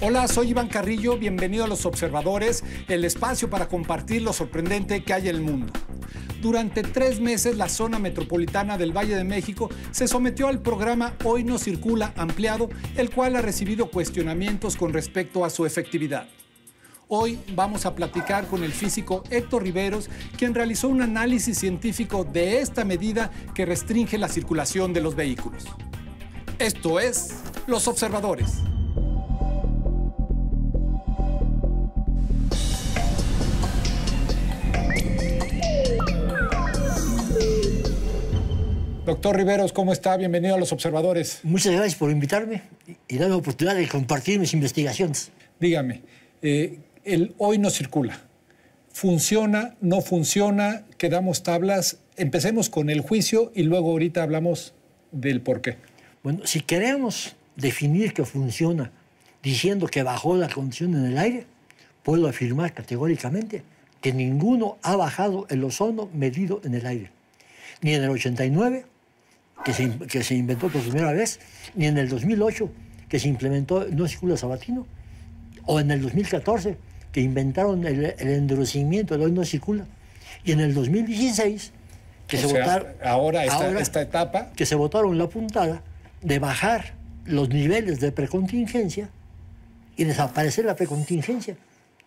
Hola, soy Iván Carrillo, bienvenido a Los Observadores, el espacio para compartir lo sorprendente que hay en el mundo. Durante 3 meses, la zona metropolitana del Valle de México se sometió al programa Hoy No Circula ampliado, el cual ha recibido cuestionamientos con respecto a su efectividad. Hoy vamos a platicar con el físico Héctor Riveros, quien realizó un análisis científico de esta medida que restringe la circulación de los vehículos. Esto es Los Observadores. Doctor Riveros, ¿cómo está? Bienvenido a Los Observadores. Muchas gracias por invitarme y darme la oportunidad de compartir mis investigaciones. Dígame, el Hoy No Circula. ¿Funciona? ¿No funciona? ¿Quedamos tablas? Empecemos con el juicio y luego ahorita hablamos del por qué. Bueno, si queremos definir que funciona diciendo que bajó la condición en el aire, puedo afirmar categóricamente que ninguno ha bajado el ozono medido en el aire. Ni en el 89, que se inventó por primera vez, ni en el 2008, que se implementó el No Circula sabatino, o en el 2014, que inventaron el endurecimiento del Hoy No Circula, y en el 2016, que se votaron... Esta etapa... Que se votaron la puntada de bajar los niveles de precontingencia y desaparecer la precontingencia.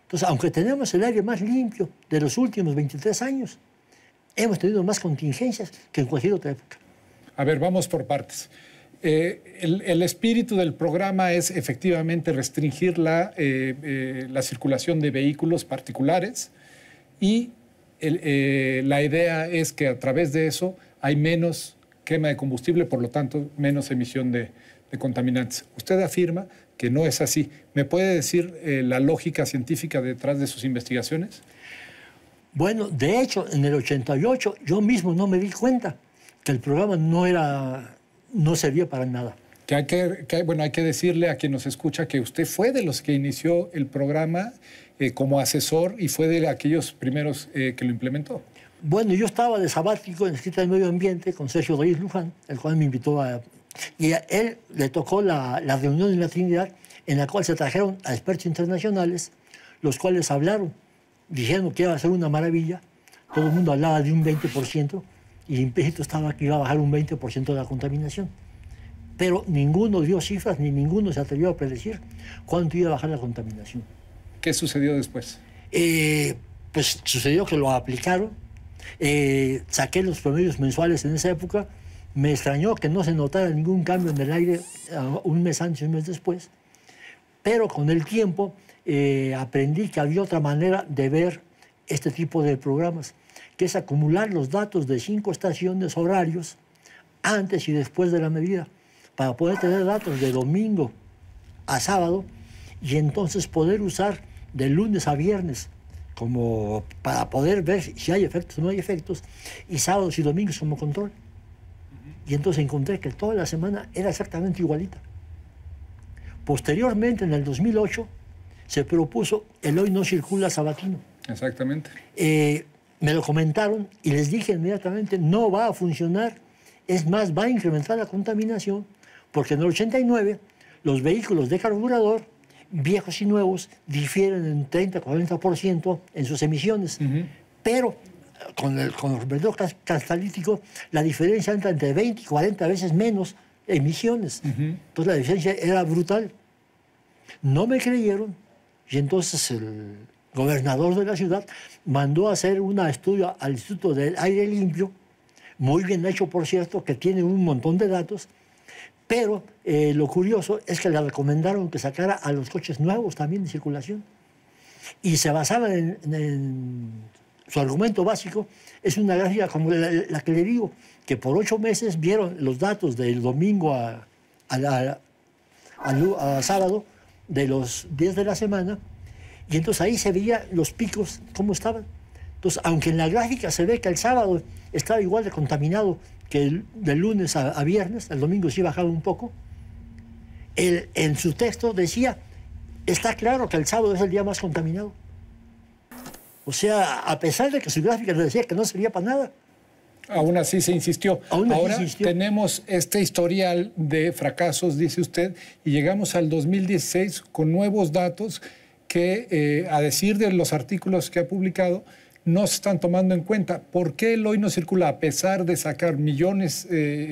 Entonces, aunque tenemos el aire más limpio de los últimos 23 años, hemos tenido más contingencias que en cualquier otra época. A ver, vamos por partes. El espíritu del programa es efectivamente restringir la circulación de vehículos particulares y la idea es que a través de eso hay menos quema de combustible, por lo tanto, menos emisión de contaminantes. Usted afirma que no es así. ¿Me puede decir la lógica científica detrás de sus investigaciones? Bueno, de hecho, en el 88 yo mismo no me di cuenta que el programa no servía para nada. Hay que decirle a quien nos escucha que usted fue de los que inició el programa como asesor y fue de aquellos primeros que lo implementó. Bueno, yo estaba de sabático en la Secretaría del Medio Ambiente con Sergio Reyes Luján, el cual me invitó a... Y a él le tocó la reunión en la Trinidad, en la cual se trajeron a expertos internacionales, los cuales hablaron, dijeron que iba a ser una maravilla. Todo el mundo hablaba de un 20%, y implícito estaba que iba a bajar un 20% de la contaminación. Pero ninguno dio cifras, ni ninguno se atrevió a predecir cuánto iba a bajar la contaminación. ¿Qué sucedió después? Pues sucedió que lo aplicaron. Saqué los promedios mensuales en esa época. Me extrañó que no se notara ningún cambio en el aire un mes antes y un mes después. Pero con el tiempo aprendí que había otra manera de ver este tipo de programas, que es acumular los datos de 5 estaciones horarios antes y después de la medida, para poder tener datos de domingo a sábado y entonces poder usar de lunes a viernes como para poder ver si hay efectos o no hay efectos, y sábados y domingos como control. Y entonces encontré que toda la semana era exactamente igualita. Posteriormente, en el 2008, se propuso el Hoy No Circula sabatino. Exactamente. Me lo comentaron y les dije inmediatamente, no va a funcionar, es más, va a incrementar la contaminación, porque en el 89 los vehículos de carburador, viejos y nuevos, difieren en 30-40% en sus emisiones. Pero con el convertidor catalítico, la diferencia entra entre 20 y 40 veces menos emisiones. Entonces la diferencia era brutal. No me creyeron y entonces el gobernador de la ciudad mandó a hacer un estudio al Instituto del Aire Limpio, muy bien hecho, por cierto, que tiene un montón de datos, pero lo curioso es que le recomendaron que sacara a los coches nuevos también de circulación. Y se basaban en su argumento básico, es una gráfica como la que le digo, que por 8 meses vieron los datos del domingo a sábado, de los días de la semana, y entonces ahí se veía los picos, cómo estaban. Entonces, aunque en la gráfica se ve que el sábado estaba igual de contaminado que de lunes a viernes, el domingo sí bajaba un poco, en su texto decía, está claro que el sábado es el día más contaminado. O sea, a pesar de que su gráfica le decía que no servía para nada. Aún así se insistió. Ahora insistió. tenemos este historial de fracasos, dice usted, y llegamos al 2016 con nuevos datos que, a decir de los artículos que ha publicado, no se están tomando en cuenta. ¿Por qué el hoy no circula? A pesar de sacar millones,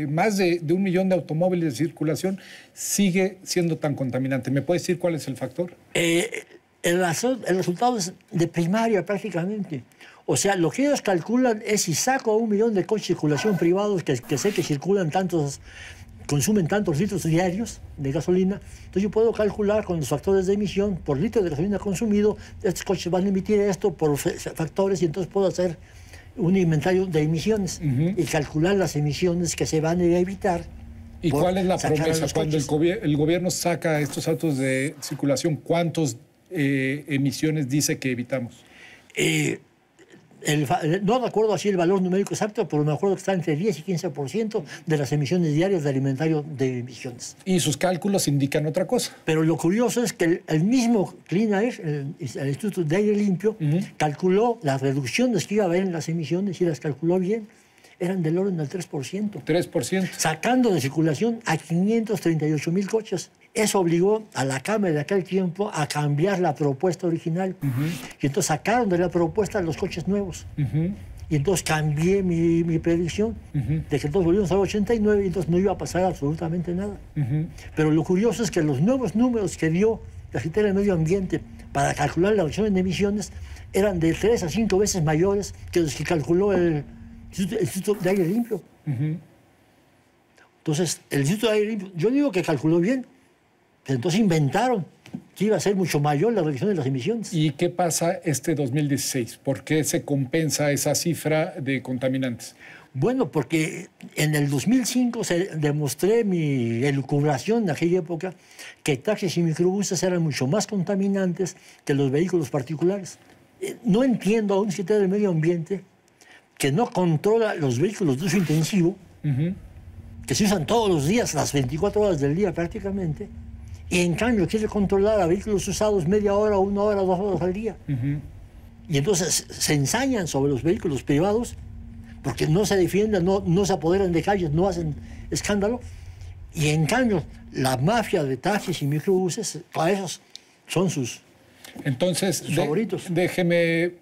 más de 1 millón de automóviles de circulación, sigue siendo tan contaminante. ¿Me puede decir cuál es el factor? El resultado es de primaria prácticamente. O sea, lo que ellos calculan es si saco 1 millón de coches de circulación privados que sé que circulan consumen tantos litros diarios de gasolina, entonces yo puedo calcular con los factores de emisión por litro de gasolina consumido, estos coches van a emitir esto por factores y entonces puedo hacer un inventario de emisiones y calcular las emisiones que se van a evitar. ¿Y cuál es la promesa? Cuando el gobierno saca estos autos de circulación, ¿cuántas emisiones dice que evitamos? No recuerdo así el valor numérico exacto, pero me acuerdo que está entre 10 y 15% de las emisiones diarias del inventario de emisiones. Y sus cálculos indican otra cosa. Pero lo curioso es que el mismo Clean Air, el Instituto de Aire Limpio, calculó las reducciones que iba a haber en las emisiones y las calculó bien. Eran del orden del 3%. 3%. Sacando de circulación a 538,000 coches. Eso obligó a la Cámara de aquel tiempo a cambiar la propuesta original. Y entonces sacaron de la propuesta los coches nuevos. Y entonces cambié mi predicción de que entonces volvimos al 89 y entonces no iba a pasar absolutamente nada. Pero lo curioso es que los nuevos números que dio la Secretaría del Medio Ambiente para calcular la reducción de emisiones eran de 3 a 5 veces mayores que los que calculó el Instituto de Aire Limpio. Entonces, el Instituto de Aire Limpio, yo digo que calculó bien, pero entonces inventaron que iba a ser mucho mayor la reducción de las emisiones. ¿Y qué pasa este 2016? ¿Por qué se compensa esa cifra de contaminantes? Bueno, porque en el 2005 demostré mi elucubración en aquella época que taxis y microbuses eran mucho más contaminantes que los vehículos particulares. No entiendo a un secretario del Medio Ambiente que no controla los vehículos de uso intensivo, que se usan todos los días, las 24 horas del día prácticamente, y en cambio quiere controlar a vehículos usados media hora, 1 hora, 2 horas al día. Y entonces se ensañan sobre los vehículos privados porque no se defienden, no se apoderan de calles, no hacen escándalo. Y en cambio la mafia de taxis y microbuses, para esos son sus favoritos. Déjeme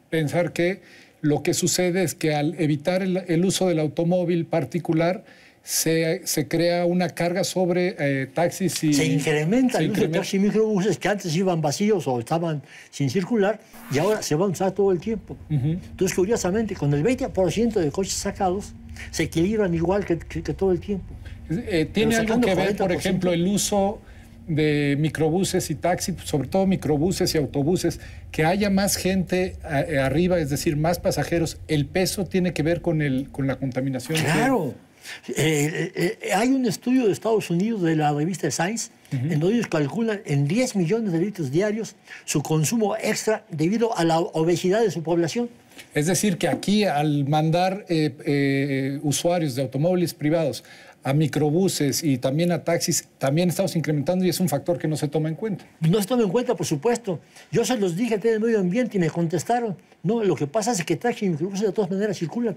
pensar que lo que sucede es que al evitar el uso del automóvil particular, se crea una carga sobre taxis y... Se incrementa el uso de taxis y microbuses que antes iban vacíos o estaban sin circular y ahora se van a usar todo el tiempo. Entonces, curiosamente, con el 20% de coches sacados, se equilibran igual que todo el tiempo. ¿Tiene algo que ver, por ejemplo, el uso de microbuses y taxis, sobre todo microbuses y autobuses, que haya más gente arriba, es decir, más pasajeros? ¿El peso tiene que ver con la contaminación? ¡Claro! Hay un estudio de Estados Unidos de la revista Science en donde ellos calculan en 10 millones de litros diarios su consumo extra debido a la obesidad de su población. Es decir, que aquí al mandar usuarios de automóviles privados a microbuses y también a taxis, también estamos incrementando y es un factor que no se toma en cuenta. No se toma en cuenta, por supuesto. Yo se los dije al del Medio Ambiente y me contestaron. No, lo que pasa es que taxis y microbuses de todas maneras circulan.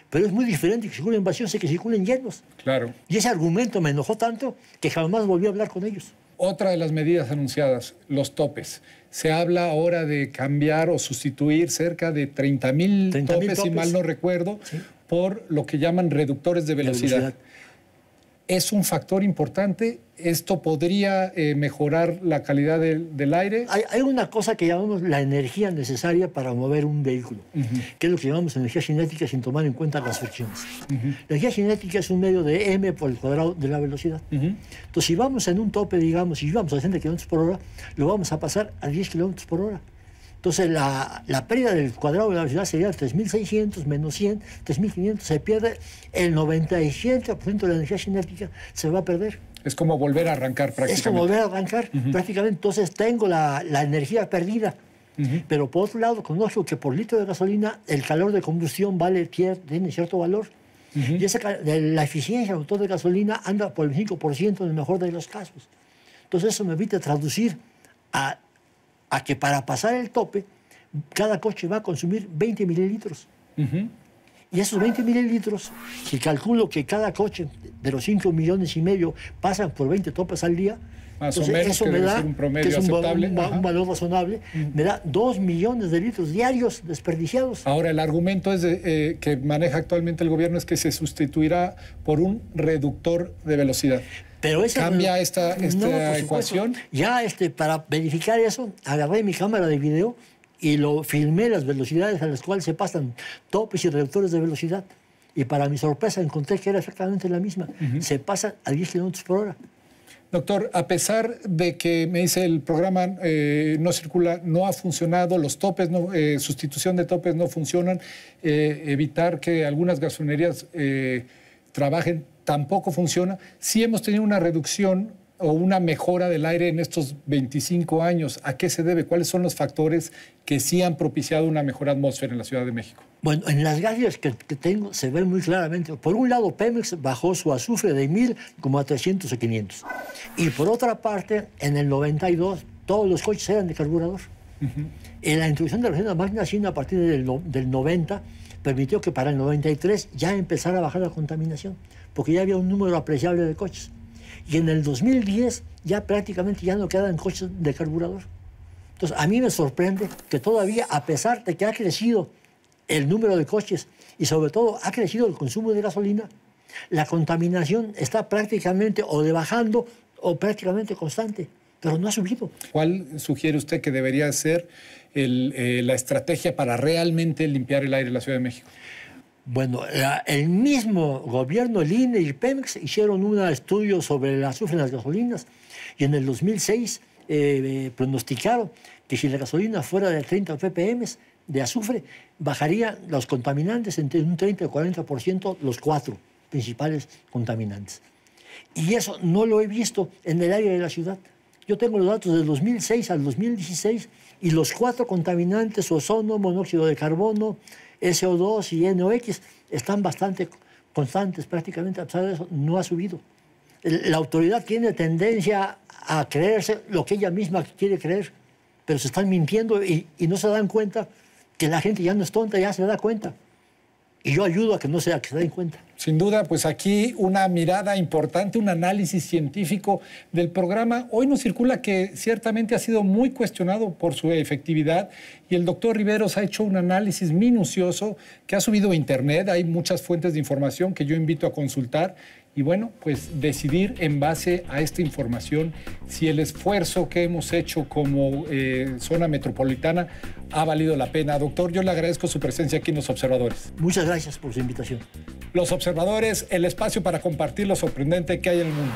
Pero es muy diferente que circulen vacíos y que circulen llenos. Claro. Y ese argumento me enojó tanto que jamás volví a hablar con ellos. Otra de las medidas anunciadas, los topes. Se habla ahora de cambiar o sustituir cerca de 30,000 topes, si mal no recuerdo, por lo que llaman reductores de velocidad. ¿Es un factor importante? ¿Esto podría mejorar la calidad del aire? Hay una cosa que llamamos la energía necesaria para mover un vehículo, que es lo que llamamos energía cinética sin tomar en cuenta las fricciones. La energía cinética es un medio de m por el cuadrado de la velocidad. Entonces, si vamos en un tope, digamos, si vamos a 60 km por hora, lo vamos a pasar a 10 km por hora. Entonces, la pérdida del cuadrado de la velocidad sería 3.600 menos 100, 3.500. Se pierde el 97% de la energía cinética, se va a perder. Es como volver a arrancar prácticamente. Es como volver a arrancar prácticamente. Entonces, tengo la energía perdida. Pero, por otro lado, conozco que por litro de gasolina el calor de combustión tiene cierto valor. Y la eficiencia del motor de gasolina anda por el 5% en el mejor de los casos. Entonces, eso me evita traducir a que para pasar el tope, cada coche va a consumir 20 mililitros. Y esos 20 mililitros, si calculo que cada coche de los 5,5 millones pasan por 20 topes al día, más o menos, eso que me debe da, ser un promedio que es aceptable. un valor razonable, me da 2 millones de litros diarios desperdiciados. Ahora, el argumento es que maneja actualmente el gobierno es que se sustituirá por un reductor de velocidad. Pero ¿Cambia esta ecuación? Ya para verificar eso, agarré mi cámara de video y lo filmé las velocidades a las cuales se pasan topes y reductores de velocidad. Y para mi sorpresa encontré que era exactamente la misma. Se pasa a 10 kilómetros por hora. Doctor, a pesar de que me dice el programa No Circula no ha funcionado, los topes, sustitución de topes no funcionan, evitar que algunas gasolinerías trabajen tampoco funciona, sí hemos tenido una reducción o una mejora del aire en estos 25 años. ¿A qué se debe? ¿Cuáles son los factores que sí han propiciado una mejor atmósfera en la Ciudad de México? Bueno, en las gráficas que tengo se ve muy claramente. Por un lado, Pemex bajó su azufre de 1,000 como a 300 o 500. Y por otra parte, en el 92, todos los coches eran de carburador. En la introducción de la máquina china a partir del 90 permitió que para el 93 ya empezara a bajar la contaminación, porque ya había un número apreciable de coches. Y en el 2010 ya prácticamente ya no quedan coches de carburador. Entonces, a mí me sorprende que todavía, a pesar de que ha crecido el número de coches y sobre todo ha crecido el consumo de gasolina, la contaminación está prácticamente o de bajando o prácticamente constante, pero no ha subido. ¿Cuál sugiere usted que debería ser la estrategia para realmente limpiar el aire de la Ciudad de México? Bueno, el mismo gobierno, el INE y Pemex hicieron un estudio sobre el azufre en las gasolinas y en el 2006 pronosticaron que si la gasolina fuera de 30 ppm de azufre, bajarían los contaminantes entre un 30 y 40%, los 4 principales contaminantes. Y eso no lo he visto en el aire de la ciudad. Yo tengo los datos del 2006 al 2016 y los 4 contaminantes, ozono, monóxido de carbono, SO2 y NOx, están bastante constantes prácticamente. A pesar de eso, no ha subido. La autoridad tiene tendencia a creerse lo que ella misma quiere creer, pero se están mintiendo y no se dan cuenta que la gente ya no es tonta, ya se da cuenta. Y yo ayudo a que no sea, que se den cuenta. Sin duda, pues aquí una mirada importante, un análisis científico del programa Hoy No Circula, que ciertamente ha sido muy cuestionado por su efectividad. Y el doctor Riveros ha hecho un análisis minucioso que ha subido a internet. Hay muchas fuentes de información que yo invito a consultar. Y bueno, pues decidir en base a esta información si el esfuerzo que hemos hecho como zona metropolitana ha valido la pena. Doctor, yo le agradezco su presencia aquí en Los Observadores. Muchas gracias por su invitación. Los Observadores, el espacio para compartir lo sorprendente que hay en el mundo.